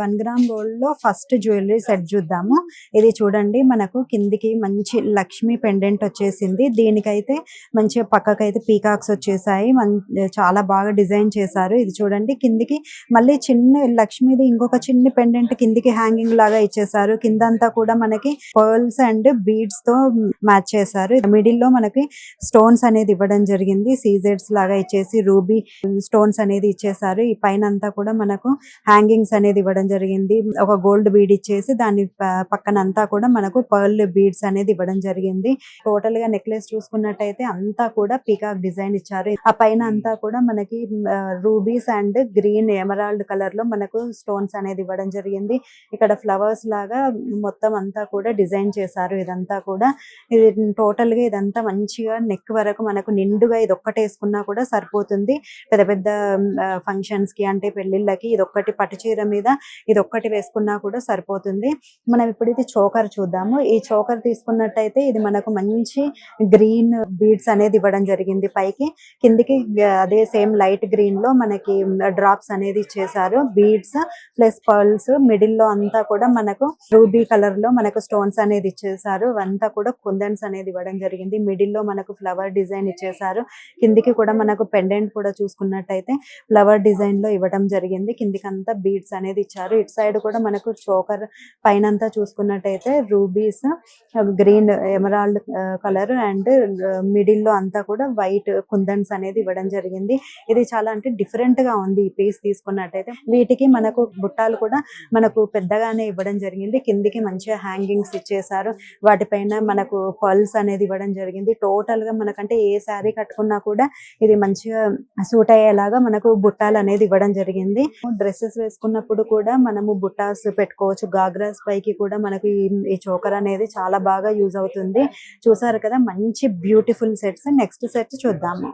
1 gram gold లో first jewellery set చూద్దాము. ఇది చూడండి, మనకు కిందికి మంచి లక్ష్మీ పెండెంట్ వచ్చేసింది. దీనికైతే మంచిగా పక్కకైతే పీకాక్స్ వచ్చేసాయి. చాలా బాగా డిజైన్ చేశారు. ఇది చూడండి, కిందికి మళ్ళీ చిన్న లక్ష్మీది ఇంకొక చిన్న పెండెంట్ కిందికి హ్యాంగింగ్ లాగా ఇచ్చేసారు. కిందంతా కూడా మనకి పర్ల్స్ అండ్ బీడ్స్ తో మ్యాచ్ చేశారు. మిడిల్ లో మనకి స్టోన్స్ అనేది ఇవ్వడం జరిగింది. సీజెడ్స్ లాగా ఇచ్చేసి రూబీ స్టోన్స్ అనేది ఇచ్చేసారు. ఈ పైన అంతా కూడా మనకు హ్యాంగింగ్స్ అనేది ఇవ్వడం జరిగింది. ఒక గోల్డ్ బీడ్ ఇచ్చేసి దాని పక్కన అంతా కూడా మనకు పర్ల్ బీడ్స్ అనేది ఇవ్వడం జరిగింది. టోటల్ గా నెక్లెస్ చూసుకున్నట్టయితే అంతా కూడా పీకాక్ డిజైన్ ఇచ్చారు. ఆ పైన అంతా కూడా మనకి rubies and green emerald colour లో మనకు స్టోన్స్ అనేది ఇవ్వడం జరిగింది. ఇక్కడ ఫ్లవర్స్ లాగా మొత్తం అంతా కూడా డిజైన్ చేశారు. ఇదంతా కూడా ఇది టోటల్ గా ఇదంతా మంచిగా నెక్ వరకు మనకు నిండుగా ఇది ఒక్కటి వేసుకున్నా కూడా సరిపోతుంది. పెద్ద పెద్ద ఫంక్షన్స్ కి అంటే పెళ్లిళ్ళకి ఇది ఒక్కటి పట్టు చీర మీద ఇది ఒక్కటి వేసుకున్నా కూడా సరిపోతుంది. మనం ఇప్పుడు ఇది చోకర్ చూద్దాము. ఈ చోకర్ తీసుకున్నట్టయితే ఇది మనకు మంచి గ్రీన్ బీడ్స్ అనేది ఇవ్వడం జరిగింది. పైకి కిందికి అదే సేమ్ లైట్ గ్రీన్ లో మనకి డ్రాప్స్ అనేది ఇచ్చేసారు. బీడ్స్ ప్లస్ పర్ల్స్ మిడిల్ లో అంతా కూడా మనకు రూబీ కలర్ లో మనకు స్టోన్స్ అనేది ఇచ్చేసారు. అంతా కూడా కుందన్స్ అనేది ఇవ్వడం జరిగింది. మిడిల్ లో మనకు ఫ్లవర్ డిజైన్ ఇచ్చేసారు. కిందికి కూడా మనకు పెండెంట్ కూడా చూసుకున్నట్టయితే ఫ్లవర్ డిజైన్ లో ఇవ్వడం జరిగింది. కిందికి అంతా బీడ్స్ అనేది ఇచ్చారు. ఇటు సైడ్ కూడా మనకు చోకర్ పైన అంతా చూసుకున్నట్టయితే rubies green emerald colour and middle లో అంతా కూడా వైట్ కుందన్స్ అనేది ఇవ్వడం జరిగింది. ఇది చాలా అంటే డిఫరెంట్ గా ఉంది. ఈ పీస్ తీసుకున్నట్టయితే వీటికి మనకు బుట్టాలు కూడా మనకు పెద్దగానే ఇవ్వడం జరిగింది. కిందికి మంచిగా హ్యాంగింగ్స్ ఇచ్చేసారు. వాటిపైన మనకు పర్ల్స్ అనేది ఇవ్వడం జరిగింది. టోటల్ గా మనకంటే ఏ శారీ కట్టుకున్నా కూడా ఇది మంచిగా సూట్ అయ్యేలాగా మనకు బుట్టాలు అనేది ఇవ్వడం జరిగింది. డ్రెస్సెస్ వేసుకున్నప్పుడు కూడా మనము బుట్టాస్ పెట్టుకోవచ్చు. గాగ్రాస్ పైకి కూడా మనకు ఈ చోకర్ అనేది చాలా బాగా యూజ్ అవుతుంది. చూసారు కదా, మంచి బ్యూటిఫుల్ సెట్స్. నెక్స్ట్ సెట్ చూద్దాము.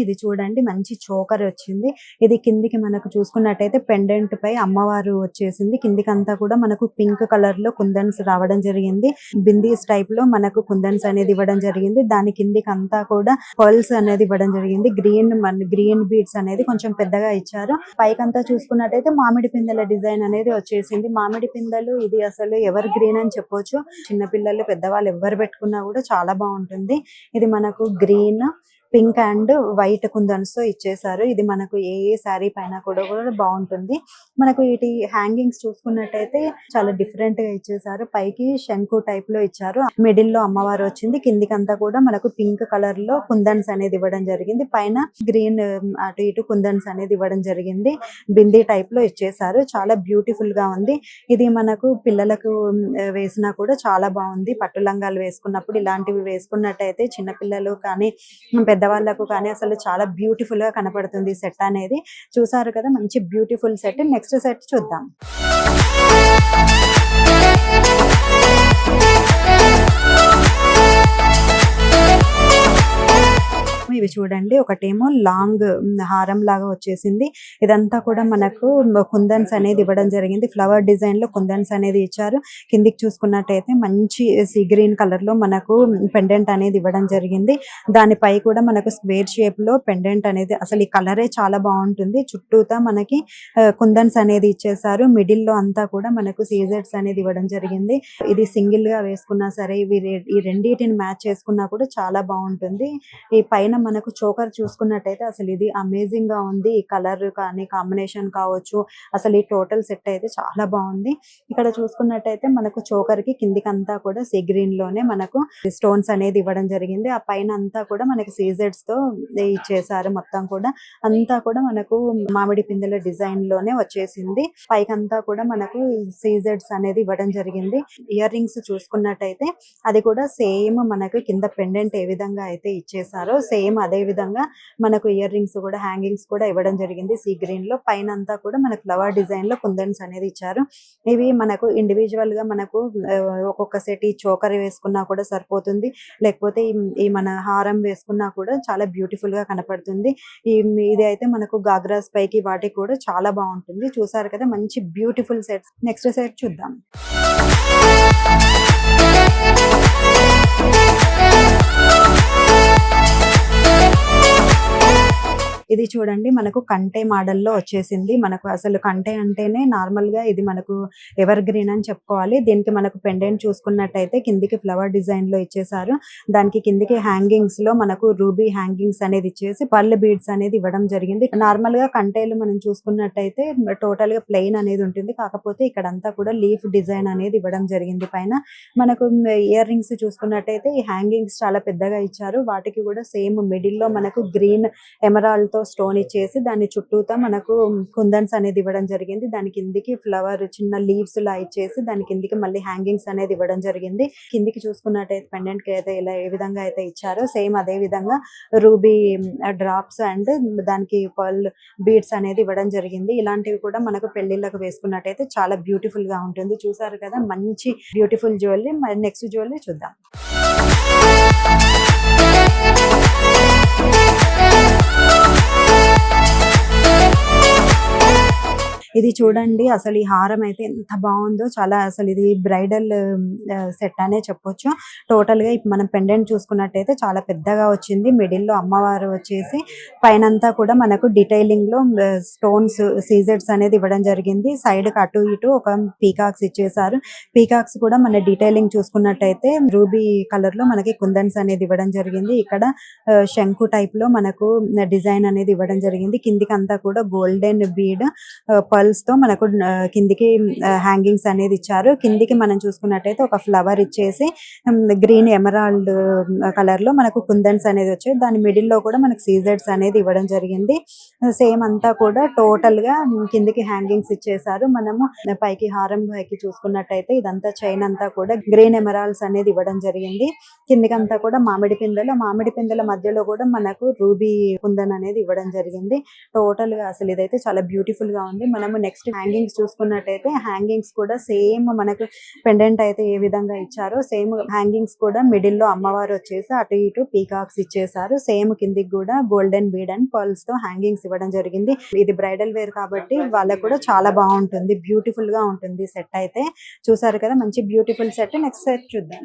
ఇది చూడండి, మంచి చోకర్ వచ్చింది. ఇది కిందికి మనకు చూసుకున్నట్టయితే పెండెంట్ పై అమ్మవారు వచ్చేసింది. కిందికి అంతా కూడా మనకు పింక్ కలర్ లో కుందన్స్ రావడం జరిగింది. బిందీస్ టైప్ లో మనకు కుందన్స్ అనేది ఇవ్వడం జరిగింది. దాని కిందికి అంతా కూడా పర్ల్స్ అనేది ఇవ్వడం జరిగింది. గ్రీన్ బీడ్స్ అనేది కొంచెం పెద్దగా ఇచ్చారు. పైకంతా చూసుకున్నట్టయితే మామిడి పిందెల డిజైన్ అనేది వచ్చేసింది. మామిడి పిందెలు ఇది అసలు ఎవర్ గ్రీన్ అని చెప్పొచ్చు. చిన్నపిల్లలు పెద్దవాళ్ళు ఎవరు పెట్టుకున్నా కూడా చాలా బాగుంటుంది. ఇది మనకు గ్రీన్, పింక్ అండ్ వైట్ కుందన్స్ తో ఇచ్చేసారు. ఇది మనకు ఏ శారీ పైన కూడా బాగుంటుంది. మనకు వీటి హ్యాంగింగ్స్ చూసుకున్నట్టయితే చాలా డిఫరెంట్ గా ఇచ్చేసారు. పైకి శంకు టైప్ లో ఇచ్చారు. మిడిల్ లో అమ్మవారు వచ్చింది. కిందికి అంతా కూడా మనకు పింక్ కలర్ లో కుందన్స్ అనేది ఇవ్వడం జరిగింది. పైన గ్రీన్ అటు ఇటు కుందన్స్ అనేది ఇవ్వడం జరిగింది. బిందీ టైప్ లో ఇచ్చేసారు. చాలా బ్యూటిఫుల్ గా ఉంది. ఇది మనకు పిల్లలకు వేసినా కూడా చాలా బాగుంది. పట్టు లంగాలు వేసుకున్నప్పుడు ఇలాంటివి వేసుకున్నట్టయితే చిన్నపిల్లలు కానీ పెద్దవాళ్ళకు కానీ అసలు చాలా బ్యూటిఫుల్ గా కనపడుతుంది సెట్ అనేది. చూసారు కదా, మంచి బ్యూటిఫుల్ సెట్. నెక్స్ట్ సెట్ చూద్దాం. ఇవి చూడండి, ఒకటేమో లాంగ్ హారం లాగా వచ్చేసింది. ఇదంతా కూడా మనకు కుందన్స్ అనేది ఇవ్వడం జరిగింది. ఫ్లవర్ డిజైన్ లో కుందన్స్ అనేది ఇచ్చారు. కిందికి చూసుకున్నట్టయితే మంచి సీ గ్రీన్ కలర్ లో మనకు పెండెంట్ అనేది ఇవ్వడం జరిగింది. దానిపై కూడా మనకు స్క్వేర్ షేప్ లో పెండెంట్ అనేది, అసలు ఈ కలరే చాలా బాగుంటుంది. చుట్టూతా మనకి కుందన్స్ అనేది ఇచ్చేసారు. మిడిల్ లో అంతా కూడా మనకు సీజెడ్స్ అనేది ఇవ్వడం జరిగింది. ఇది సింగిల్ గా వేసుకున్నా సరే, ఈ రెండింటిని మ్యాచ్ చేసుకున్నా కూడా చాలా బాగుంటుంది. ఈ పైన మనకు చోకర్ చూసుకున్నట్టయితే అసలు ఇది అమేజింగ్ గా ఉంది. ఈ కలర్ కానీ కాంబినేషన్ కావచ్చు, అసలు ఈ టోటల్ సెట్ అయితే చాలా బాగుంది. ఇక్కడ చూసుకున్నట్టయితే మనకు చోకర్ కి కిందికి అంతా కూడా సీ గ్రీన్ లోనే మనకు స్టోన్స్ అనేది ఇవ్వడం జరిగింది. ఆ పైన అంతా కూడా మనకి సీజెడ్స్ తో ఇచ్చేసారు. మొత్తం కూడా అంతా కూడా మనకు మామిడి పిందెల డిజైన్ లోనే వచ్చేసింది. పైకంతా కూడా మనకు సీజెడ్స్ అనేది ఇవ్వడం జరిగింది. ఇయర్ రింగ్స్ చూసుకున్నట్టయితే అది కూడా సేమ్ మనకు కింద పెండెంట్ ఏ విధంగా అయితే ఇచ్చేసారో సేమ్ అదే విధంగా మనకు ఇయర్ రింగ్స్ కూడా హ్యాంగింగ్స్ కూడా ఇవ్వడం జరిగింది. సీ గ్రీన్ లో పైన అంతా కూడా మనకు ఫ్లవర్ డిజైన్ లో కుందన్స్ అనేది ఇచ్చారు. ఇవి మనకు ఇండివిజువల్ గా మనకు ఒక్కొక్క సెట్ ఈ చోకర్ వేసుకున్నా కూడా సరిపోతుంది. లేకపోతే ఈ మన హారం వేసుకున్నా కూడా చాలా బ్యూటిఫుల్ గా కనపడుతుంది. ఇది అయితే మనకు గాగ్రాస్ పైకి వాటికి కూడా చాలా బాగుంటుంది. చూసారు కదా, మంచి బ్యూటిఫుల్ సెట్స్. నెక్స్ట్ సెట్ చూద్దాం. చూడండి మనకు కంటే మోడల్లో వచ్చేసింది. మనకు అసలు కంటే అంటేనే నార్మల్‌గా ఇది మనకు ఎవర్ గ్రీన్ అని చెప్పుకోవాలి. దీనికి మనకు పెండెంట్ చూసుకున్నట్టయితే కిందికి ఫ్లవర్ డిజైన్‌లో ఇచ్చేసారు. దానికి కిందికి హ్యాంగింగ్స్‌లో మనకు రూబీ హ్యాంగింగ్స్ అనేది ఇచ్చేసి పర్ల్ బీడ్స్ అనేది ఇవ్వడం జరిగింది. నార్మల్‌గా కంటేలు మనం చూసుకున్నట్టయితే టోటల్‌గా ప్లెయిన్ అనేది ఉంటుంది. కాకపోతే ఇక్కడంతా కూడా లీఫ్ డిజైన్ అనేది ఇవ్వడం జరిగింది పైన. మనకు ఇయర్ రింగ్స్ చూసుకున్నట్టయితే ఈ హ్యాంగింగ్స్ చాలా పెద్దగా ఇచ్చారు. వాటికి కూడా సేమ్ మిడిల్‌లో మనకు గ్రీన్ ఎమరాల్డ్‌తో స్టోన్ ఇచ్చేసి దాని చుట్టూతా మనకు కుందన్స్ అనేది ఇవ్వడం జరిగింది. దాని కిందికి ఫ్లవర్ చిన్న లీవ్స్ లా ఇచ్చేసి దాని కిందికి మళ్ళీ హ్యాంగింగ్స్ అనేది ఇవ్వడం జరిగింది. కిందికి చూసుకున్నట్టయితే పెండెంట్ కి అయితే ఇలా ఏ విధంగా అయితే ఇచ్చారో సేమ్ అదే విధంగా రూబీ డ్రాప్స్ అండ్ దానికి పర్ల్ బీడ్స్ అనేది ఇవ్వడం జరిగింది. ఇలాంటివి కూడా మనకు పెళ్లిళ్ళకు వేసుకున్నట్టయితే చాలా బ్యూటిఫుల్ గా ఉంటుంది. చూసారు కదా మంచి బ్యూటిఫుల్ జ్యువెలరీ. మరి నెక్స్ట్ జ్యువెలరీ చూద్దాం. ఇది చూడండి అసలు ఈ హారం అయితే ఎంత బాగుందో. చాలా అసలు ఇది బ్రైడల్ సెట్ అనే చెప్పొచ్చు. టోటల్ గా ఇప్పుడు మనం పెండెంట్ చూసుకున్నట్టయితే చాలా పెద్దగా వచ్చింది. మిడిల్ లో అమ్మవారు వచ్చేసి పైనంతా కూడా మనకు డీటెయిలింగ్ లో స్టోన్స్ సీజెడ్స్ అనేది ఇవ్వడం జరిగింది. సైడ్ కి అటు ఇటు ఒక పీకాక్స్ ఇచ్చేసారు. పీకాక్స్ కూడా మన డీటెయిలింగ్ చూసుకున్నట్టయితే రూబీ కలర్ లో మనకి కుందన్స్ అనేది ఇవ్వడం జరిగింది. ఇక్కడ శంకు టైప్ లో మనకు డిజైన్ అనేది ఇవ్వడం జరిగింది. కిందికి అంతా కూడా గోల్డెన్ బీడ్ పర్ల్స్ తో మనకు కిందికి హ్యాంగింగ్స్ అనేది ఇచ్చారు. కిందికి మనం చూసుకున్నట్టయితే ఒక ఫ్లవర్ ఇచ్చేసి గ్రీన్ ఎమరాల్డ్ కలర్ లో మనకు కుందన్స్ అనేది వచ్చాయి. దాని మిడిల్ లో కూడా మనకు సీజెడ్స్ అనేది ఇవ్వడం జరిగింది. సేమ్ అంతా కూడా టోటల్ గా కిందికి హ్యాంగింగ్స్ ఇచ్చేసారు. మనము పైకి హారం పైకి చూసుకున్నట్టయితే ఇదంతా చైన్ అంతా కూడా గ్రీన్ ఎమరాల్డ్స్ అనేది ఇవ్వడం జరిగింది. కిందికి అంతా కూడా మామిడి పిందెల మధ్యలో కూడా మనకు రూబీ కుందన్ అనేది ఇవ్వడం జరిగింది. టోటల్ గా అసలు ఇదైతే చాలా బ్యూటిఫుల్ గా ఉంది. మనము నెక్స్ట్ హ్యాంగింగ్స్ చూసుకున్నట్టయితే హ్యాంగింగ్స్ కూడా సేమ్ మనకు పెండెంట్ అయితే ఏ విధంగా ఇచ్చారో సేమ్ హ్యాంగింగ్స్ కూడా మిడిల్ లో అమ్మవారు వచ్చేసి అటు ఇటు పీకాక్స్ ఇచ్చేసారు. సేమ్ కిందికి కూడా గోల్డెన్ బీడ్ అండ్ పర్ల్స్ తో హ్యాంగింగ్స్ ఇవ్వడం జరిగింది. ఇది బ్రైడల్ వేర్ కాబట్టి వాళ్ళకు కూడా చాలా బాగుంటుంది. బ్యూటిఫుల్ గా ఉంటుంది సెట్ అయితే. చూసారు కదా మంచి బ్యూటిఫుల్ సెట్. నెక్స్ట్ సెట్ చూద్దాం.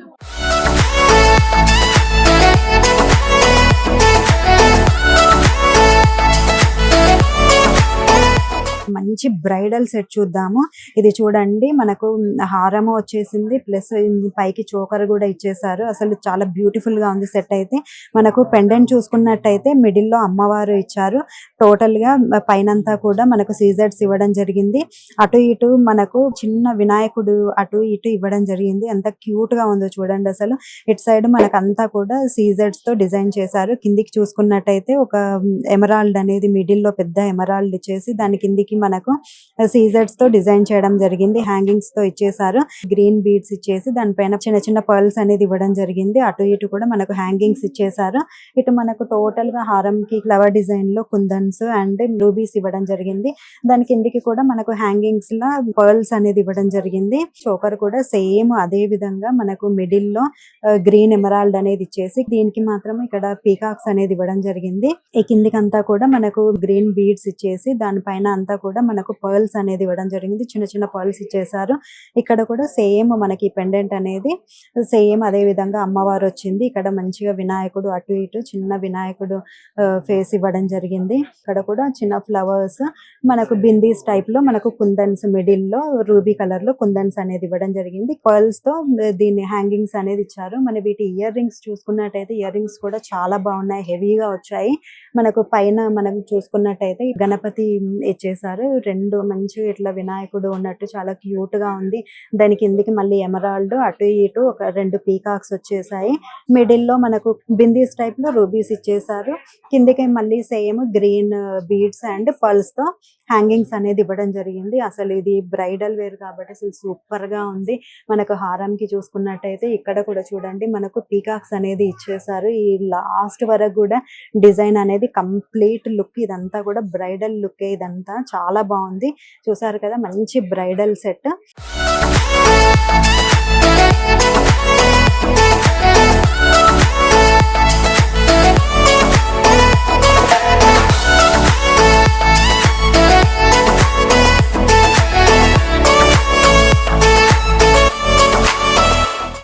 మంచి బ్రైడల్ సెట్ చూద్దాము. ఇది చూడండి మనకు హారము వచ్చేసింది ప్లస్ పైకి చోకర్ కూడా ఇచ్చేసారు. అసలు చాలా బ్యూటిఫుల్ గా ఉంది సెట్ అయితే. మనకు పెండెంట్ చూసుకున్నట్టయితే మిడిల్ లో అమ్మవారు ఇచ్చారు. టోటల్ గా పైనంతా కూడా మనకు సీజెడ్స్ ఇవ్వడం జరిగింది. అటు ఇటు మనకు చిన్న వినాయకుడు అటు ఇటు ఇవ్వడం జరిగింది. ఎంత క్యూట్ గా ఉందో చూడండి అసలు. ఇటు సైడ్ మనకు అంతా కూడా సీజెడ్స్ తో డిజైన్ చేశారు. కిందికి చూసుకున్నట్టయితే ఒక ఎమరాల్డ్ అనేది మిడిల్ లో పెద్ద ఎమరాల్డ్ ఇచ్చేసి దాని కిందికి మనకు సీజర్స్ తో డిజైన్ చేయడం జరిగింది. హ్యాంగింగ్స్ తో ఇచ్చేసారు. గ్రీన్ బీడ్స్ ఇచ్చేసి దానిపైన చిన్న చిన్న పర్ల్స్ అనేది ఇవ్వడం జరిగింది. అటు ఇటు కూడా మనకు హ్యాంగింగ్స్ ఇచ్చేసారు. ఇటు మనకు టోటల్ గా హారం కి ఫ్లవర్ డిజైన్ లో కుందన్స్ అండ్ రూబీస్ ఇవ్వడం జరిగింది. దాని కిందికి కూడా మనకు హ్యాంగింగ్స్ లా పర్ల్స్ అనేది ఇవ్వడం జరిగింది. చోకర్ కూడా సేమ్ అదే విధంగా మనకు మిడిల్ లో గ్రీన్ ఎమరాల్డ్ అనేది ఇచ్చేసి దీనికి మాత్రం ఇక్కడ పీకాక్స్ అనేది ఇవ్వడం జరిగింది. ఈ కిందికి అంతా కూడా మనకు గ్రీన్ బీడ్స్ ఇచ్చేసి దానిపైన అంతా కూడా మనకు పర్ల్స్ అనేది ఇవ్వడం జరిగింది. చిన్న చిన్న పర్ల్స్ ఇచ్చేసారు. ఇక్కడ కూడా సేమ్ మనకి పెండెంట్ అనేది సేమ్ అదే విధంగా అమ్మవారు వచ్చింది. ఇక్కడ మంచిగా వినాయకుడు అటు ఇటు చిన్న వినాయకుడు ఫేస్ ఇవ్వడం జరిగింది. ఇక్కడ కూడా చిన్న ఫ్లవర్స్ మనకు బిందీస్ టైప్ లో మనకు కుందన్స్ మిడిల్ లో రూబీ కలర్ లో కుందన్స్ అనేది ఇవ్వడం జరిగింది. పర్ల్స్ తో దీన్ని హ్యాంగింగ్స్ అనేది ఇచ్చారు. మన వీటి ఇయర్ రింగ్స్ చూసుకున్నట్టయితే ఇయర్ రింగ్స్ కూడా చాలా బాగున్నాయి. హెవీగా వచ్చాయి. మనకు పైన మనం చూసుకున్నట్టయితే గణపతి ఇచ్చేసారు. రెండు మంచి ఇట్లా వినాయకుడు ఉన్నట్టు చాలా క్యూట్ గా ఉంది. దాని కిందికి మళ్ళీ ఎమరాల్డ్ అటు ఇటు ఒక రెండు పీకాక్స్ వచ్చేసాయి. మిడిల్ లో మనకు బిందీస్ టైప్ లో రూబీస్ ఇచ్చేసారు. కిందికి మళ్ళీ same green beads and pearls తో హ్యాంగింగ్స్ అనేది ఇవ్వడం జరిగింది. అసలు ఇది బ్రైడల్ వేర్ కాబట్టి అసలు సూపర్ గా ఉంది. మనకు హారంకి చూసుకున్నట్టయితే ఇక్కడ కూడా చూడండి మనకు పీకాక్స్ అనేది ఇచ్చేసారు. ఈ లాస్ట్ వరకు కూడా డిజైన్ అనేది కంప్లీట్ లుక్. ఇదంతా కూడా బ్రైడల్ లుక్. ఇదంతా చాలా బాగుంది. చూసారు కదా మంచి బ్రైడల్ సెట్.